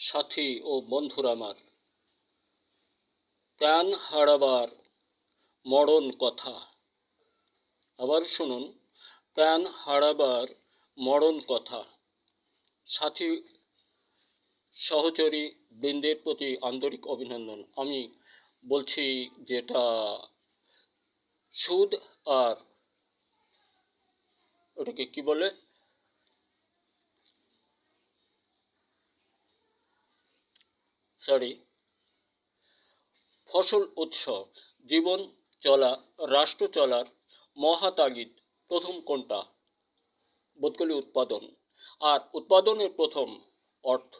সাথী ও বন্ধুরা আমার, প্রাণ হারাবার মরণ কথা। আবার শুনুন, প্রাণ হারাবার মরণ কথা। সাথী সহচরী বৃন্দের প্রতি আন্তরিক অভিনন্দন। আমি বলছি যেটা সুদ আর ওটাকে কি বলে, ফসল উৎসব, জীবন চলা, রাষ্ট্র চলার মহাতাগিদ প্রথম কোনটা? বোধকলি উৎপাদন। আর উৎপাদনের প্রথম অর্থ।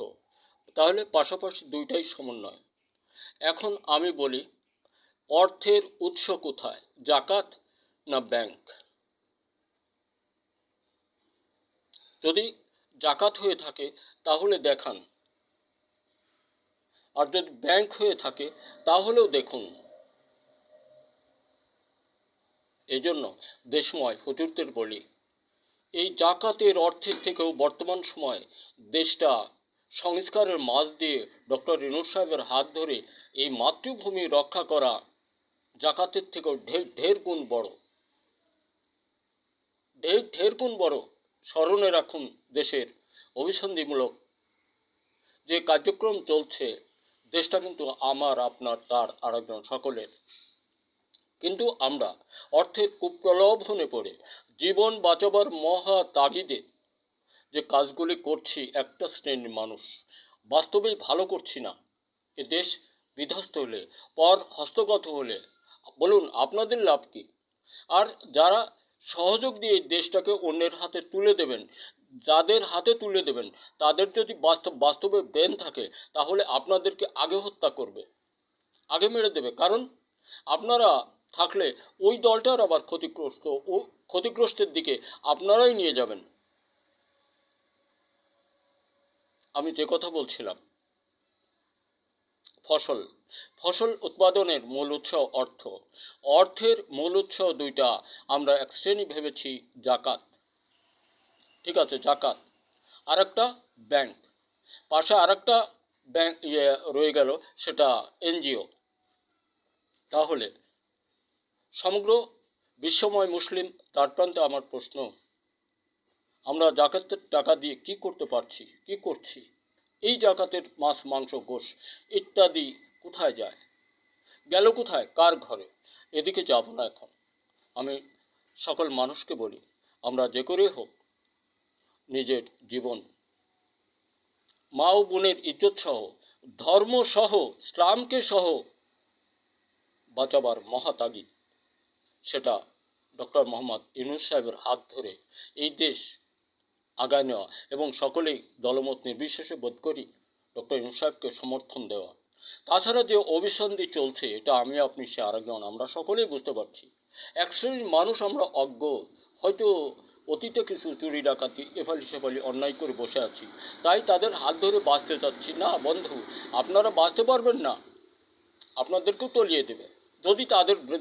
তাহলে পাশাপাশি দুইটাই সমন্বয়। এখন আমি বলি, অর্থের উৎস কোথায়? জাকাত না ব্যাংক? যদি জাকাত হয়ে থাকে তাহলে দেখান, আর যদি ব্যাংক হয়ে থাকে তাহলেও দেখুন। এজন্য দেশময় হুজুরদের বলি, এই জাকাতের অর্থের থেকেও বর্তমান সময়ে দেশটা সংস্কারের মাঝ দিয়ে ডক্টর ইউনূস সাহেবের হাত ধরে এই মাতৃভূমি রক্ষা করা জাকাতের থেকেও ঢের গুণ বড়, ঢের গুণ বড়। স্মরণে রাখুন, দেশের অভিসন্ধিমূলক যে কার্যক্রম চলছে, দেশটা কিন্তু আমার, আপনার, তার, আরেকজন, সকলের। কিন্তু আমরা অর্থের কুপ্রলোভনে পড়ে জীবন বাঁচাবার মহা তাগিদে যে কাজগুলি করছি, একটা শ্রেণীর মানুষ বাস্তবেই ভালো করছি না। এ দেশ বিধ্বস্ত হলে, পর হস্তগত হলে, বলুন আপনাদের লাভ কি? আর যারা সহযোগ দিয়ে এই দেশটাকে অন্যের হাতে তুলে দেবেন, যাদের হাতে তুলে দেবেন, তাদের যদি বাস্তবে ব্রেন থাকে, তাহলে আপনাদেরকে আগে হত্যা করবে, আগে মেরে দেবে। কারণ আপনারা থাকলে ওই দলটার আবার ক্ষতিগ্রস্তের দিকে আপনারাই নিয়ে যাবেন। আমি যে কথা বলছিলাম, ফসল উৎপাদনের মূল উৎস অর্থ। অর্থের মূল উৎস দুইটা। আমরা এক শ্রেণী ভেবেছি জাকাত, ঠিক আছে, জাকাত। আর একটা ব্যাংক, পাশে আর একটা ব্যাংক রয়ে গেল, সেটা এনজিও। তাহলে সমগ্র বিশ্বময় মুসলিম তার প্রান্তে আমার প্রশ্ন, আমরা জাকাতের টাকা দিয়ে কি করতে পারছি, কি করছি? এই জাকাতের মাছ, মাংস, গোশ ইত্যাদি কোথায় যায়, গেল কোথায়, কার ঘরে? এদিকে যাব না এখন। আমি সকল মানুষকে বলি, আমরা যে করেই হোক নিজের জীবন, মা ও বোনের ইজ্জত সহ, ধর্ম সহ, ইসলামকে সহ বাঁচাবার মহাতাগিদ, সেটা ডক্টর মোহাম্মদ ইউনূস সাহেবের হাত ধরে এই দেশ আগায় নেওয়া, এবং সকলেই দলমত নির্বিশেষে বোধ করি ডক্টর ইউনূস সাহেবকে সমর্থন দেওয়া। তাছাড়া যে অভিসন্ধি চলছে, এটা আমি, আপনি, সে আরেকজন, আমরা সকলেই বুঝতে পারছি। এক শ্রেণীর মানুষ আমরা অজ্ঞ, হয়তো অতীতে কিছু চুরি ডাকাতি এফালি সেফালি অন্যায় করে বসে আছি, তাই তাদের হাত ধরে বাঁচতে চাচ্ছি না। বন্ধু, আপনারা বাঁচতে পারবেন না, আপনাদেরকেও তলিয়ে দেবে যদি তাদের